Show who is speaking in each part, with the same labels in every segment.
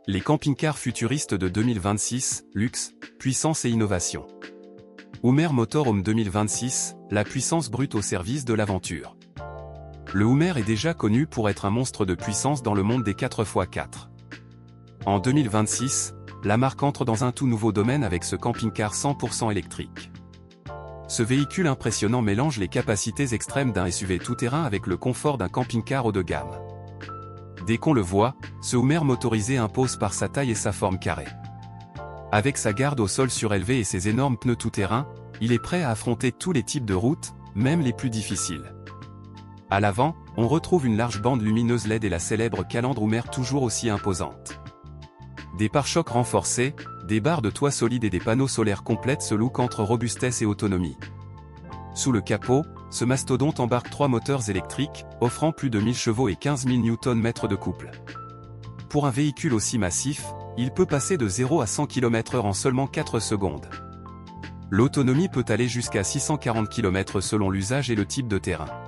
Speaker 1: Les camping-cars futuristes de 2026, luxe, puissance et innovation. Hummer Motorhome 2026, la puissance brute au service de l'aventure. Le Hummer est déjà connu pour être un monstre de puissance dans le monde des 4x4. En 2026, la marque entre dans un tout nouveau domaine avec ce camping-car 100% électrique. Ce véhicule impressionnant mélange les capacités extrêmes d'un SUV tout-terrain avec le confort d'un camping-car haut de gamme. Dès qu'on le voit, ce Hummer motorisé impose par sa taille et sa forme carrée. Avec sa garde au sol surélevée et ses énormes pneus tout-terrain, il est prêt à affronter tous les types de routes, même les plus difficiles. À l'avant, on retrouve une large bande lumineuse LED et la célèbre calandre Hummer toujours aussi imposante. Des pare-chocs renforcés, des barres de toit solides et des panneaux solaires complètent ce look entre robustesse et autonomie. Sous le capot, ce mastodonte embarque 3 moteurs électriques, offrant plus de 1000 chevaux et 15 000 Nm de couple. Pour un véhicule aussi massif, il peut passer de 0 à 100 km/h en seulement 4 secondes. L'autonomie peut aller jusqu'à 640 km selon l'usage et le type de terrain.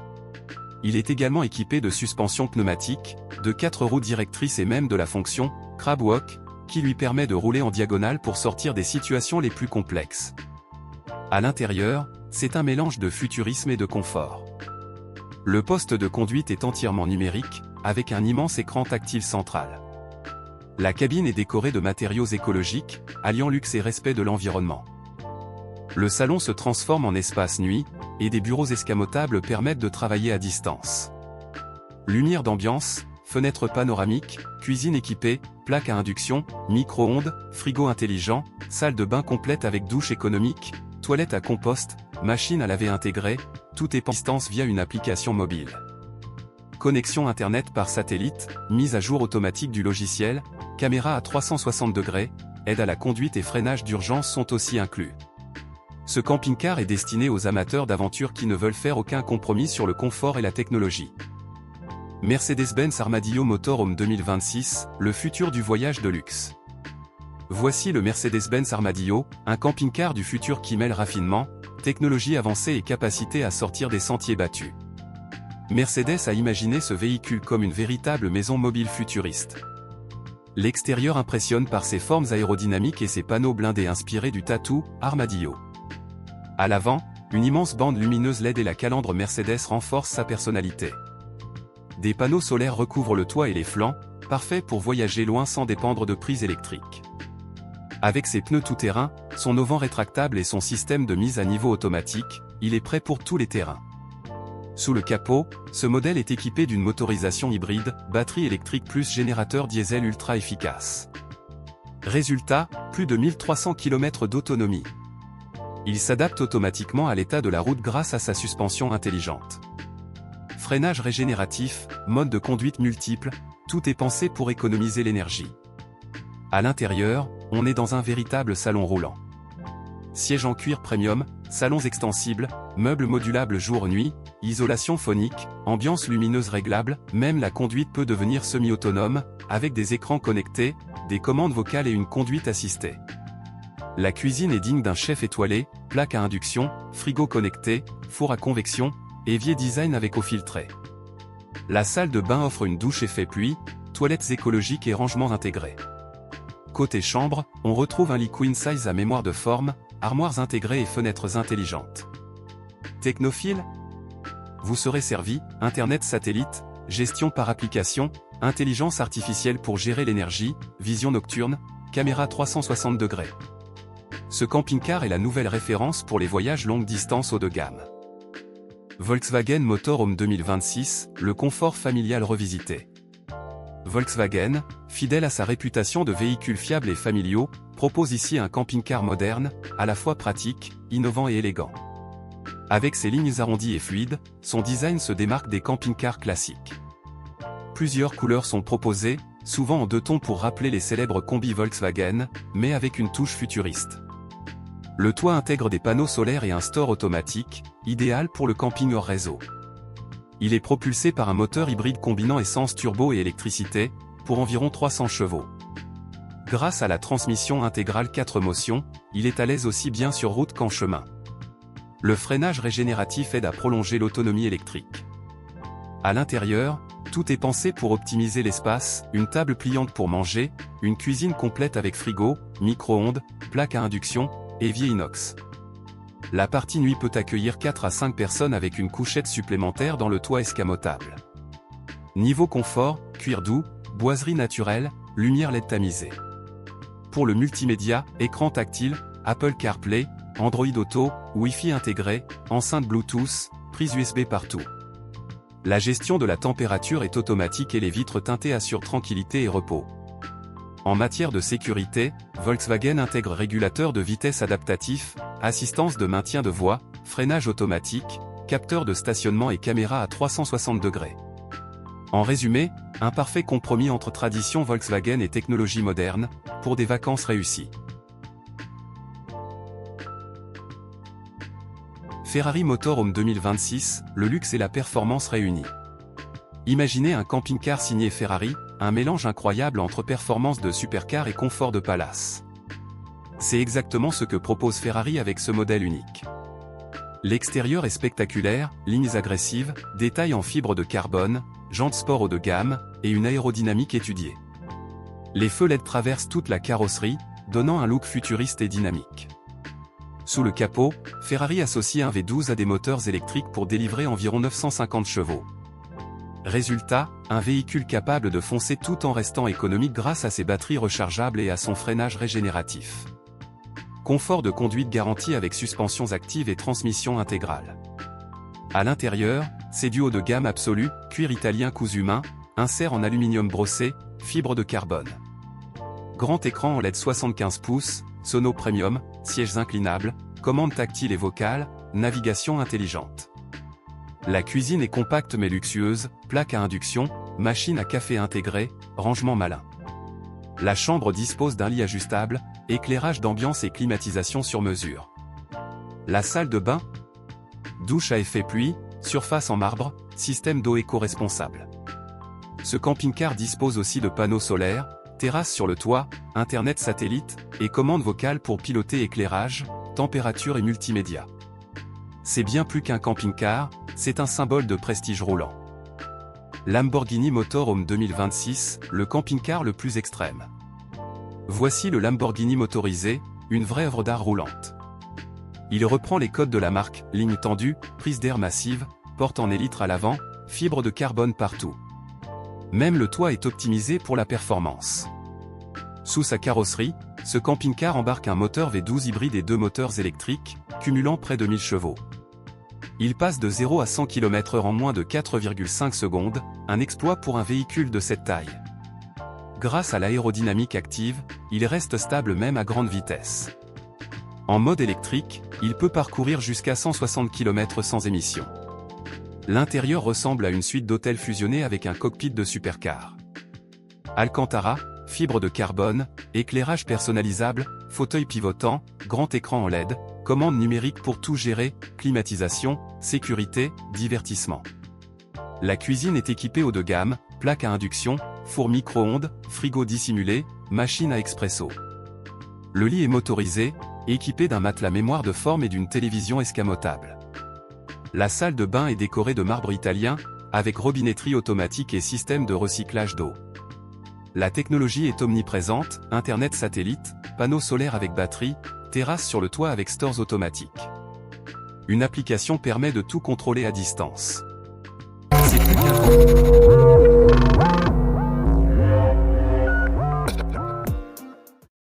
Speaker 1: Il est également équipé de suspensions pneumatiques, de 4 roues directrices et même de la fonction « Crab Walk », qui lui permet de rouler en diagonale pour sortir des situations les plus complexes. À l'intérieur, c'est un mélange de futurisme et de confort. Le poste de conduite est entièrement numérique, avec un immense écran tactile central. La cabine est décorée de matériaux écologiques, alliant luxe et respect de l'environnement. Le salon se transforme en espace nuit, et des bureaux escamotables permettent de travailler à distance. Lumière d'ambiance, fenêtres panoramiques, cuisine équipée, plaque à induction, micro-ondes, frigo intelligent, salle de bain complète avec douche économique, toilette à compost, machine à laver intégrée, tout est à distance via une application mobile. Connexion Internet par satellite, mise à jour automatique du logiciel, caméra à 360 degrés, aide à la conduite et freinage d'urgence sont aussi inclus. Ce camping-car est destiné aux amateurs d'aventure qui ne veulent faire aucun compromis sur le confort et la technologie. Mercedes-Benz Armadillo Motorhome 2026, le futur du voyage de luxe. Voici le Mercedes-Benz Armadillo, un camping-car du futur qui mêle raffinement, technologie avancée et capacité à sortir des sentiers battus. Mercedes a imaginé ce véhicule comme une véritable maison mobile futuriste. L'extérieur impressionne par ses formes aérodynamiques et ses panneaux blindés inspirés du tatou Armadillo. À l'avant, une immense bande lumineuse LED et la calandre Mercedes renforcent sa personnalité. Des panneaux solaires recouvrent le toit et les flancs, parfaits pour voyager loin sans dépendre de prises électriques. Avec ses pneus tout-terrain, son auvent rétractable et son système de mise à niveau automatique, il est prêt pour tous les terrains. Sous le capot, ce modèle est équipé d'une motorisation hybride, batterie électrique plus générateur diesel ultra efficace. Résultat, plus de 1300 km d'autonomie. Il s'adapte automatiquement à l'état de la route grâce à sa suspension intelligente. Freinage régénératif, mode de conduite multiple, tout est pensé pour économiser l'énergie. À l'intérieur, on est dans un véritable salon roulant. Sièges en cuir premium, salons extensibles, meubles modulables jour-nuit, isolation phonique, ambiance lumineuse réglable, même la conduite peut devenir semi-autonome, avec des écrans connectés, des commandes vocales et une conduite assistée. La cuisine est digne d'un chef étoilé, plaque à induction, frigo connecté, four à convection, évier design avec eau filtrée. La salle de bain offre une douche effet pluie, toilettes écologiques et rangements intégrés. Côté chambre, on retrouve un lit queen size à mémoire de forme, armoires intégrées et fenêtres intelligentes. Technophile ? Vous serez servi, Internet satellite, gestion par application, intelligence artificielle pour gérer l'énergie, vision nocturne, caméra 360 degrés. Ce camping-car est la nouvelle référence pour les voyages longue distance haut de gamme. Volkswagen Motorhome 2026, le confort familial revisité. Volkswagen, fidèle à sa réputation de véhicules fiables et familiaux, propose ici un camping-car moderne, à la fois pratique, innovant et élégant. Avec ses lignes arrondies et fluides, son design se démarque des camping-cars classiques. Plusieurs couleurs sont proposées, souvent en 2 tons pour rappeler les célèbres combis Volkswagen, mais avec une touche futuriste. Le toit intègre des panneaux solaires et un store automatique, idéal pour le camping hors réseau. Il est propulsé par un moteur hybride combinant essence turbo et électricité, pour environ 300 chevaux. Grâce à la transmission intégrale 4 motions, il est à l'aise aussi bien sur route qu'en chemin. Le freinage régénératif aide à prolonger l'autonomie électrique. À l'intérieur, tout est pensé pour optimiser l'espace, une table pliante pour manger, une cuisine complète avec frigo, micro-ondes, plaque à induction, évier inox. La partie nuit peut accueillir 4 à 5 personnes avec une couchette supplémentaire dans le toit escamotable. Niveau confort, cuir doux, boiserie naturelle, lumière LED tamisée. Pour le multimédia, écran tactile, Apple CarPlay, Android Auto, Wi-Fi intégré, enceinte Bluetooth, prise USB partout. La gestion de la température est automatique et les vitres teintées assurent tranquillité et repos. En matière de sécurité, Volkswagen intègre régulateur de vitesse adaptatif, assistance de maintien de voie, freinage automatique, capteur de stationnement et caméra à 360 degrés. En résumé, un parfait compromis entre tradition Volkswagen et technologie moderne, pour des vacances réussies. Ferrari Motorhome 2026, le luxe et la performance réunis. Imaginez un camping-car signé Ferrari, un mélange incroyable entre performance de supercar et confort de palace. C'est exactement ce que propose Ferrari avec ce modèle unique. L'extérieur est spectaculaire, lignes agressives, détails en fibre de carbone, jantes sport haut de gamme, et une aérodynamique étudiée. Les feux LED traversent toute la carrosserie, donnant un look futuriste et dynamique. Sous le capot, Ferrari associe un V12 à des moteurs électriques pour délivrer environ 950 chevaux. Résultat, un véhicule capable de foncer tout en restant économique grâce à ses batteries rechargeables et à son freinage régénératif. Confort de conduite garanti avec suspensions actives et transmission intégrale. À l'intérieur, c'est du haut de gamme absolu, cuir italien cousu main, insert en aluminium brossé, fibre de carbone. Grand écran OLED 75 pouces, sono premium, sièges inclinables, commandes tactiles et vocales, navigation intelligente. La cuisine est compacte mais luxueuse, plaque à induction, machine à café intégrée, rangement malin. La chambre dispose d'un lit ajustable, éclairage d'ambiance et climatisation sur mesure. La salle de bain, douche à effet pluie, surface en marbre, système d'eau éco-responsable. Ce camping-car dispose aussi de panneaux solaires, terrasse sur le toit, internet satellite, et commande vocale pour piloter éclairage, température et multimédia. C'est bien plus qu'un camping-car, c'est un symbole de prestige roulant. Lamborghini Motorhome 2026, le camping-car le plus extrême. Voici le Lamborghini motorisé, une vraie œuvre d'art roulante. Il reprend les codes de la marque, ligne tendue, prise d'air massive, porte en élytre à l'avant, fibre de carbone partout. Même le toit est optimisé pour la performance. Sous sa carrosserie, ce camping-car embarque un moteur V12 hybride et 2 moteurs électriques, cumulant près de 1000 chevaux. Il passe de 0 à 100 km/h en moins de 4,5 secondes, un exploit pour un véhicule de cette taille. Grâce à l'aérodynamique active, il reste stable même à grande vitesse. En mode électrique, il peut parcourir jusqu'à 160 km sans émission. L'intérieur ressemble à une suite d'hôtels fusionnés avec un cockpit de supercar. Alcantara, fibre de carbone, éclairage personnalisable, fauteuil pivotant, grand écran en LED, commande numérique pour tout gérer, climatisation, sécurité, divertissement. La cuisine est équipée haut de gamme, plaque à induction, four micro-ondes, frigo dissimulé, machine à expresso. Le lit est motorisé, équipé d'un matelas mémoire de forme et d'une télévision escamotable. La salle de bain est décorée de marbre italien, avec robinetterie automatique et système de recyclage d'eau. La technologie est omniprésente, internet satellite, panneaux solaires avec batterie, terrasse sur le toit avec stores automatiques. Une application permet de tout contrôler à distance. C'est plus qu'un